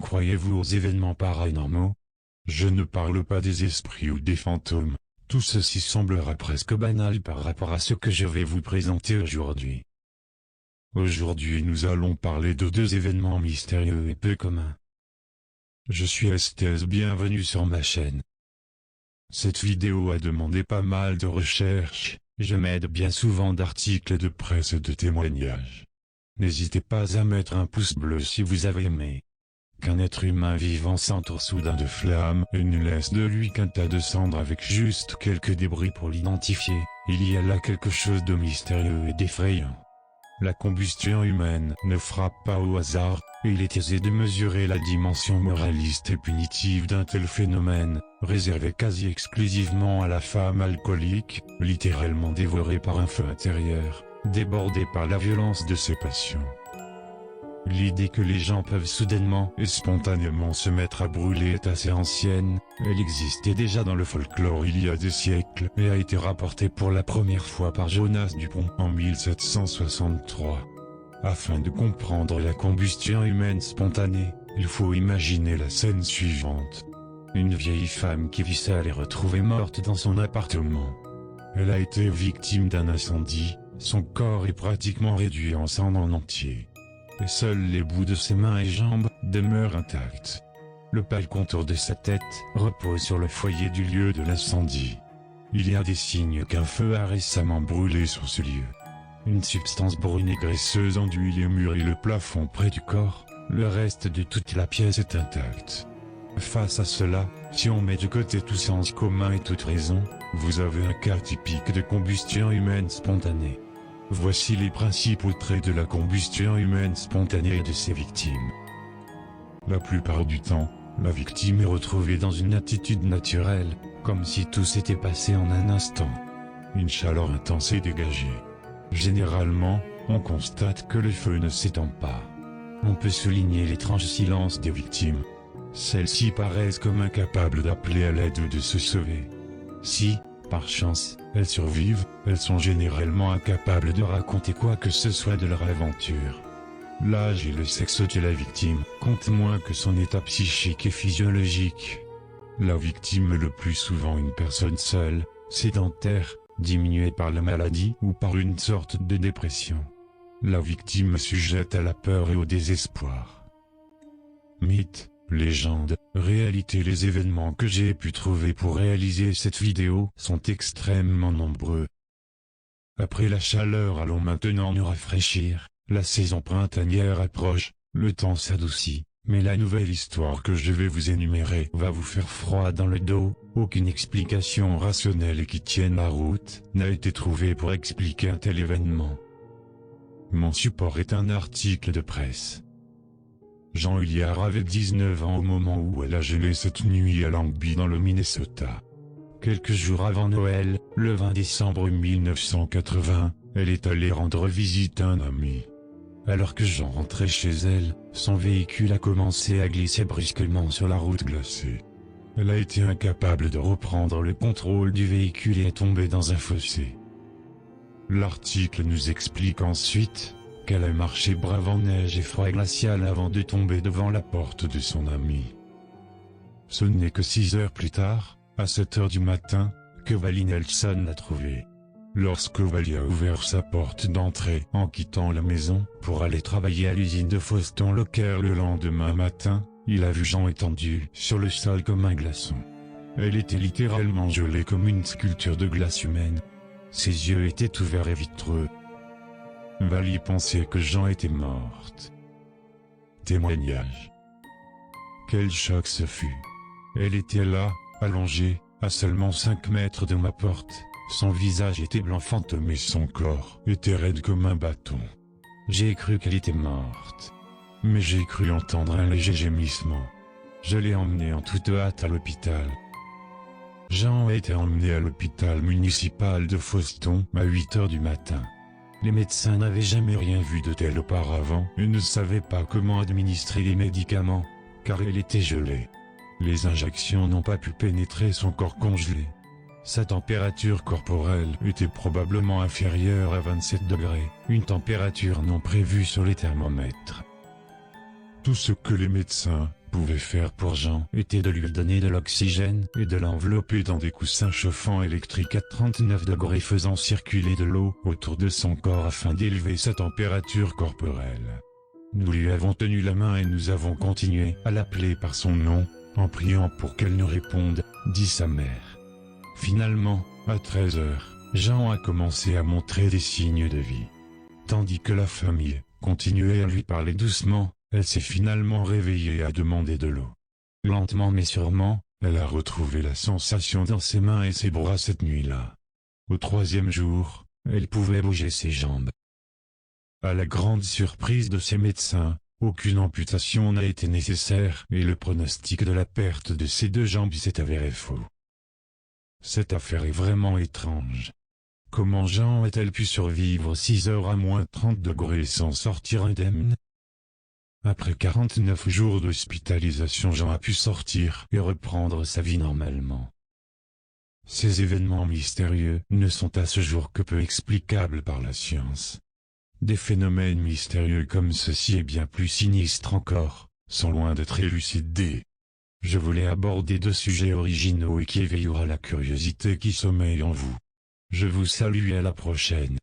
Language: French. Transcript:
Croyez-vous aux événements paranormaux? Je ne parle pas des esprits ou des fantômes. Tout ceci semblera presque banal par rapport à ce que je vais vous présenter aujourd'hui. Aujourd'hui nous allons parler de deux événements mystérieux et peu communs. Je suis Esthèse, bienvenue sur ma chaîne. Cette vidéo a demandé pas mal de recherches, je m'aide bien souvent d'articles de presse et de témoignages. N'hésitez pas à mettre un pouce bleu si vous avez aimé. Qu'un être humain vivant s'entoure soudain de flammes et ne laisse de lui qu'un tas de cendres avec juste quelques débris pour l'identifier, il y a là quelque chose de mystérieux et d'effrayant. La combustion humaine ne frappe pas au hasard, et il est aisé de mesurer la dimension moraliste et punitive d'un tel phénomène, réservé quasi exclusivement à la femme alcoolique, littéralement dévorée par un feu intérieur, débordée par la violence de ses passions. L'idée que les gens peuvent soudainement et spontanément se mettre à brûler est assez ancienne, elle existait déjà dans le folklore il y a des siècles et a été rapportée pour la première fois par Jonas Dupont en 1763. Afin de comprendre la combustion humaine spontanée, il faut imaginer la scène suivante. Une vieille femme qui vit seule est retrouvée morte dans son appartement. Elle a été victime d'un incendie, son corps est pratiquement réduit en cendres en entier. Et seuls les bouts de ses mains et jambes demeurent intacts. Le pâle contour de sa tête repose sur le foyer du lieu de l'incendie. Il y a des signes qu'un feu a récemment brûlé sur ce lieu. Une substance brune et graisseuse enduit les murs et le plafond près du corps, le reste de toute la pièce est intact. Face à cela, si on met de côté tout sens commun et toute raison, vous avez un cas typique de combustion humaine spontanée. Voici les principaux traits de la combustion humaine spontanée et de ses victimes. La plupart du temps, la victime est retrouvée dans une attitude naturelle, comme si tout s'était passé en un instant. Une chaleur intense est dégagée. Généralement, on constate que le feu ne s'étend pas. On peut souligner l'étrange silence des victimes. Celles-ci paraissent comme incapables d'appeler à l'aide ou de se sauver. Si, par chance, elles survivent, elles sont généralement incapables de raconter quoi que ce soit de leur aventure. L'âge et le sexe de la victime comptent moins que son état psychique et physiologique. La victime est le plus souvent une personne seule, sédentaire, diminuée par la maladie ou par une sorte de dépression. La victime est sujette à la peur et au désespoir. Mythe, légende, réalité. Les événements que j'ai pu trouver pour réaliser cette vidéo sont extrêmement nombreux. Après la chaleur, allons maintenant nous rafraîchir. La saison printanière approche, le temps s'adoucit, mais la nouvelle histoire que je vais vous énumérer va vous faire froid dans le dos. Aucune explication rationnelle et qui tienne la route n'a été trouvée pour expliquer un tel événement. Mon support est un article de presse. Jean Huillard avait 19 ans au moment où elle a gelé cette nuit à Longby dans le Minnesota. Quelques jours avant Noël, le 20 décembre 1980, elle est allée rendre visite à un ami. Alors que Jean rentrait chez elle, son véhicule a commencé à glisser brusquement sur la route glacée. Elle a été incapable de reprendre le contrôle du véhicule et est tombée dans un fossé. L'article nous explique ensuite qu'elle a marché brave en neige et froid glacial avant de tomber devant la porte de son ami. Ce n'est que 6 heures plus tard, à 7 heures du matin, que Wally Nelson l'a trouvée. Lorsque Wally a ouvert sa porte d'entrée en quittant la maison pour aller travailler à l'usine de Foston Locker le lendemain matin, il a vu Jean étendu sur le sol comme un glaçon. Elle était littéralement gelée comme une sculpture de glace humaine. Ses yeux étaient ouverts et vitreux. Wally pensait que Jean était morte. Témoignage. Quel choc ce fut. Elle était là, allongée, à seulement 5 mètres de ma porte. Son visage était blanc fantôme et son corps était raide comme un bâton. J'ai cru qu'elle était morte. Mais j'ai cru entendre un léger gémissement. Je l'ai emmenée en toute hâte à l'hôpital. Jean a été emmené à l'hôpital municipal de Foston à 8 heures du matin. Les médecins n'avaient jamais rien vu de tel auparavant et ne savaient pas comment administrer les médicaments, car elle était gelée. Les injections n'ont pas pu pénétrer son corps congelé. Sa température corporelle était probablement inférieure à 27 degrés, une température non prévue sur les thermomètres. Tout ce que les médecins pouvait faire pour Jean était de lui donner de l'oxygène et de l'envelopper dans des coussins chauffants électriques à 39 degrés, faisant circuler de l'eau autour de son corps afin d'élever sa température corporelle. Nous lui avons tenu la main et nous avons continué à l'appeler par son nom, en priant pour qu'elle nous réponde, dit sa mère. Finalement, à 13 heures, Jean a commencé à montrer des signes de vie. Tandis que la famille continuait à lui parler doucement, elle s'est finalement réveillée et a demandé de l'eau. Lentement mais sûrement, elle a retrouvé la sensation dans ses mains et ses bras cette nuit-là. Au 3e jour, elle pouvait bouger ses jambes. À la grande surprise de ses médecins, aucune amputation n'a été nécessaire et le pronostic de la perte de ses 2 jambes s'est avéré faux. Cette affaire est vraiment étrange. Comment Jean a-t-elle pu survivre 6 heures à moins 30 degrés sans sortir indemne? Après 49 jours d'hospitalisation, Jean a pu sortir et reprendre sa vie normalement. Ces événements mystérieux ne sont à ce jour que peu explicables par la science. Des phénomènes mystérieux comme ceci et bien plus sinistres encore, sont loin d'être élucidés. Je voulais aborder 2 sujets originaux et qui éveillera la curiosité qui sommeille en vous. Je vous salue et à la prochaine.